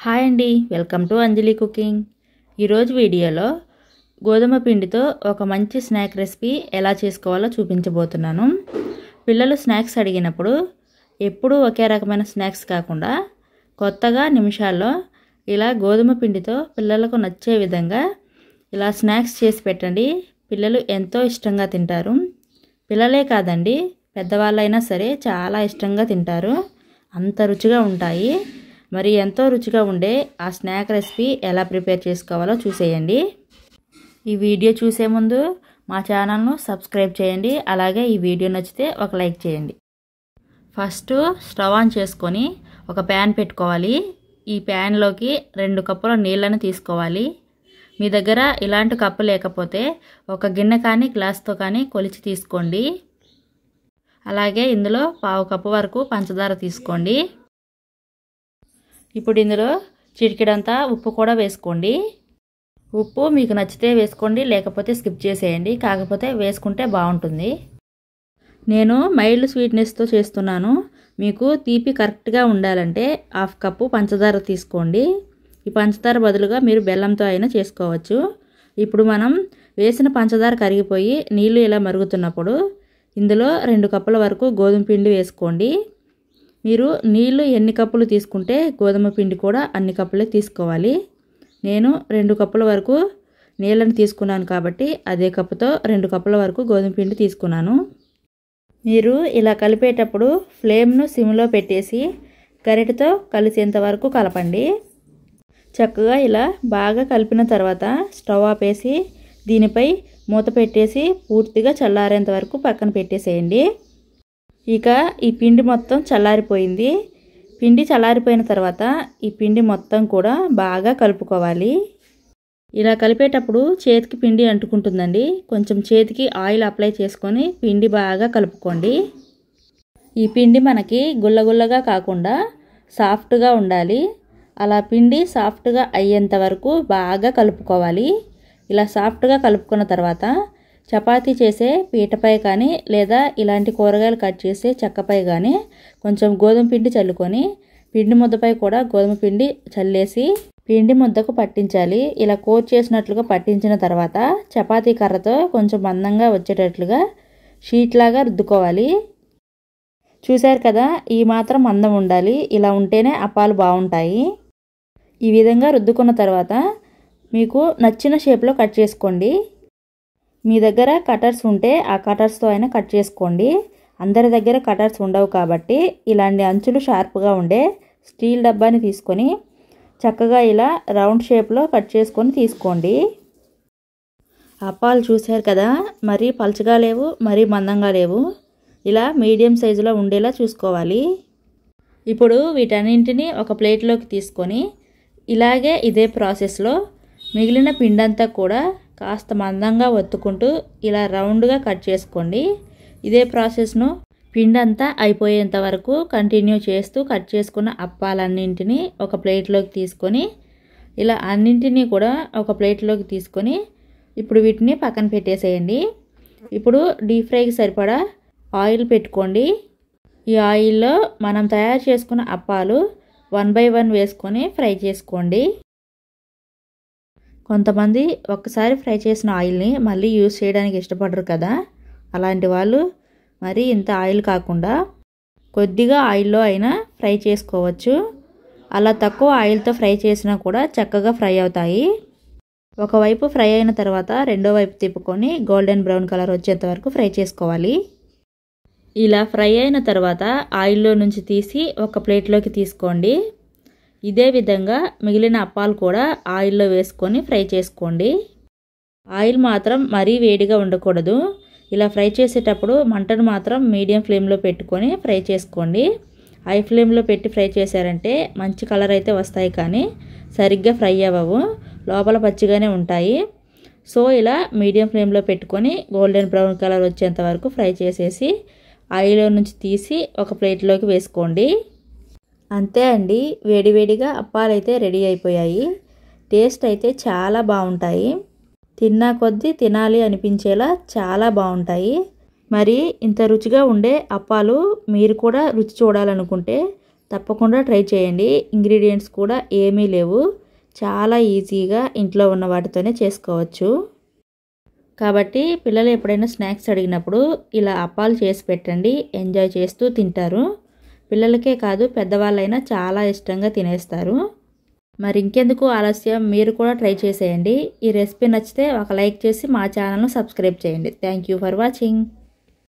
Hi అండి, welcome to Anjali cooking. ఈరోజు వీడియోలో గోధుమ పిండితో ఒక మంచి స్నాక్ రెసిపీ ఎలా చేసుకోవాలో చూపించబోతున్నాను. పిల్లలు స్నాక్స్ అడిగినప్పుడు ఎప్పుడూ ఒకే రకమైన స్నాక్స్ కాకుండా కొత్తగా నిమిషాల్లో ఇలా గోధుమ పిండితో పిల్లలకు నచ్చే విధంగా ఇలా స్నాక్స్ చేసి పెట్టండి. పిల్లలు ఎంతో ఇష్టంగా తింటారు. పిల్లలే కాదండి, పెద్దవాళ్ళైనా సరే చాలా ఇష్టంగా తింటారు. అంత రుచిగా ఉంటాయి. మరి ఎంతో రుచిగా ఉండే ఆ స్నాక్ రెసిపీ ఎలా ప్రిపేర్ చేసుకోవాలో చూసేయండి. ఈ వీడియో చూసే ముందు మా ఛానల్ను సబ్స్క్రైబ్ చేయండి. అలాగే ఈ వీడియో నచ్చితే ఒక లైక్ చేయండి. ఫస్ట్ స్టవ్ ఆన్ చేసుకొని ఒక ప్యాన్ పెట్టుకోవాలి. ఈ ప్యాన్లోకి 2 కప్పుల నీళ్ళను తీసుకోవాలి. మీ దగ్గర ఇలాంటి కప్పు లేకపోతే ఒక గిన్నె కానీ గ్లాస్తో కానీ కొలిచి తీసుకోండి. అలాగే ఇందులో 1/2 కప్పు వరకు పంచదార తీసుకోండి. ఇప్పుడు ఇందులో చిటికెడంతా ఉప్పు కూడా వేసుకోండి. ఉప్పు మీకు నచ్చితే వేసుకోండి, లేకపోతే స్కిప్ చేసేయండి. కాకపోతే వేసుకుంటే బాగుంటుంది. నేను మైల్డ్ స్వీట్నెస్తో చేస్తున్నాను. మీకు తీపి కరెక్ట్గా ఉండాలంటే 1/2 కప్పు పంచదార తీసుకోండి. ఈ పంచదార బదులుగా మీరు బెల్లంతో అయినా చేసుకోవచ్చు. ఇప్పుడు మనం వేసిన పంచదార కరిగిపోయి నీళ్ళు ఇలా మరుగుతున్నప్పుడు ఇందులో 2 కప్పుల వరకు గోధుమ పిండి వేసుకోండి. మీరు నీళ్ళు ఎన్ని కప్పులు తీసుకుంటే గోధుమ పిండి కూడా అన్ని కప్పులే తీసుకోవాలి. నేను 2 కప్పుల వరకు నీళ్ళని తీసుకున్నాను కాబట్టి అదే కప్పుతో 2 కప్పుల వరకు గోధుమ పిండి తీసుకున్నాను. మీరు ఇలా కలిపేటప్పుడు ఫ్లేమ్ను సిమ్లో పెట్టేసి గరిటెతో కలిసేంత వరకు కలపండి. చక్కగా ఇలా బాగా కలిపిన తర్వాత స్టవ్ ఆపేసి దీనిపై మూత పెట్టేసి పూర్తిగా చల్లారేంత వరకు పక్కన పెట్టేసేయండి. ఇక ఈ పిండి మొత్తం చల్లారిపోయింది. పిండి చల్లారిపోయిన తర్వాత ఈ పిండి మొత్తం కూడా బాగా కలుపుకోవాలి. ఇలా కలిపేటప్పుడు చేతికి పిండి అంటుకుంటుందండి. కొంచెం చేతికి ఆయిల్ అప్లై చేసుకొని పిండి బాగా కలుపుకోండి. ఈ పిండి మనకి గుల్లగుల్లగా కాకుండా సాఫ్ట్గా ఉండాలి. అలా పిండి సాఫ్ట్గా అయ్యేంత వరకు బాగా కలుపుకోవాలి. ఇలా సాఫ్ట్గా కలుపుకున్న తర్వాత చపాతీ చేసే పీటపై కానీ లేదా ఇలాంటి కూరగాయలు కట్ చేసే చెక్కపై కానీ కొంచెం గోధుమ పిండి చల్లుకొని పిండి ముద్దపై కూడా గోధుమ పిండి చల్లేసి పిండి ముద్దకు పట్టించాలి. ఇలా కోట్ చేసినట్లుగా పట్టించిన తర్వాత చపాతీ కర్రతో కొంచెం మందంగా వచ్చేటట్లుగా షీట్ లాగా రుద్దుకోవాలి. చూశారు కదా, ఈ మాత్రం మందం ఉండాలి. ఇలా ఉంటేనే అప్పాలు బాగుంటాయి. ఈ విధంగా రుద్దుకున్న తర్వాత మీకు నచ్చిన షేప్లో కట్ చేసుకోండి. మీ దగ్గర కటర్స్ ఉంటే ఆ కటర్స్తో అయినా కట్ చేసుకోండి. అందరి దగ్గర కటర్స్ ఉండవు కాబట్టి ఇలాంటి అంచులు షార్ప్గా ఉండే స్టీల్ డబ్బాని తీసుకొని చక్కగా ఇలా రౌండ్ షేప్లో కట్ చేసుకొని తీసుకోండి. అప్పాలు చూశారు కదా, మరీ పలుచగా లేవు, మరీ మందంగా లేవు. ఇలా మీడియం సైజులో ఉండేలా చూసుకోవాలి. ఇప్పుడు వీటన్నింటినీ ఒక ప్లేట్లోకి తీసుకొని ఇలాగే ఇదే ప్రాసెస్లో మిగిలిన పిండంతా కూడా కాస్త మందంగా ఒత్తుకుంటూ ఇలా రౌండ్గా కట్ చేసుకోండి. ఇదే ప్రాసెస్ను పిండంతా అయిపోయేంత వరకు కంటిన్యూ చేస్తూ కట్ చేసుకున్న అప్పాలన్నింటినీ ఒక ప్లేట్లోకి తీసుకొని ఇలా అన్నింటినీ కూడా ఒక ప్లేట్లోకి తీసుకొని ఇప్పుడు వీటిని పక్కన పెట్టేసేయండి. ఇప్పుడు డీప్ ఫ్రైకి సరిపడా ఆయిల్ పెట్టుకోండి. ఈ ఆయిల్లో మనం తయారు చేసుకున్న అప్పాలు 1 by 1 వేసుకొని ఫ్రై చేసుకోండి. కొంతమంది ఒక్కసారి ఫ్రై చేసిన ఆయిల్ని మళ్ళీ యూజ్ చేయడానికి ఇష్టపడరు కదా, అలాంటి వాళ్ళు మరి ఇంత ఆయిల్ కాకుండా కొద్దిగా ఆయిల్లో అయినా ఫ్రై చేసుకోవచ్చు. అలా తక్కువ ఆయిల్తో ఫ్రై చేసినా కూడా చక్కగా ఫ్రై అవుతాయి. ఒకవైపు ఫ్రై అయిన తర్వాత రెండో వైపు తిప్పుకొని గోల్డెన్ బ్రౌన్ కలర్ వచ్చేంత వరకు ఫ్రై చేసుకోవాలి. ఇలా ఫ్రై అయిన తర్వాత ఆయిల్లో నుంచి తీసి ఒక ప్లేట్లోకి తీసుకోండి. ఇదే విధంగా మిగిలిన అప్పాలు కూడా ఆయిల్లో వేసుకొని ఫ్రై చేసుకోండి. ఆయిల్ మాత్రం మరీ వేడిగా ఉండకూడదు. ఇలా ఫ్రై చేసేటప్పుడు మంటను మాత్రం మీడియం ఫ్లేమ్లో పెట్టుకొని ఫ్రై చేసుకోండి. హై ఫ్లేమ్లో పెట్టి ఫ్రై చేశారంటే మంచి కలర్ అయితే వస్తాయి, కానీ సరిగ్గా ఫ్రై అవ్వవు, లోపల పచ్చిగానే ఉంటాయి. సో ఇలా మీడియం ఫ్లేమ్లో పెట్టుకొని గోల్డెన్ బ్రౌన్ కలర్ వచ్చేంత వరకు ఫ్రై చేసేసి ఆయిల్లో నుంచి తీసి ఒక ప్లేట్లోకి వేసుకోండి. అంతే అండి, వేడివేడిగా అప్పాలు అయితే రెడీ అయిపోయాయి. టేస్ట్ అయితే చాలా బాగుంటాయి. తిన్నా కొద్దీ తినాలి అనిపించేలా చాలా బాగుంటాయి. మరి ఇంత రుచిగా ఉండే అప్పాలు మీరు కూడా రుచి చూడాలనుకుంటే తప్పకుండా ట్రై చేయండి. ఇంగ్రీడియంట్స్ కూడా ఏమీ లేవు, చాలా ఈజీగా ఇంట్లో ఉన్న వాటితోనే చేసుకోవచ్చు. కాబట్టి పిల్లలు ఎప్పుడైనా స్నాక్స్ అడిగినప్పుడు ఇలా అప్పాలు చేసి పెట్టండి, ఎంజాయ్ చేస్తూ తింటారు. పిల్లలకే కాదు పెద్దవాళ్ళైనా చాలా ఇష్టంగా తినేస్తారు. మరి ఇంకెందుకు ఆలస్యం, మీరు కూడా ట్రై చేసేయండి. ఈ రెసిపీ నచ్చితే ఒక లైక్ చేసి మా ఛానల్ను సబ్స్క్రైబ్ చేయండి. Thank you for watching.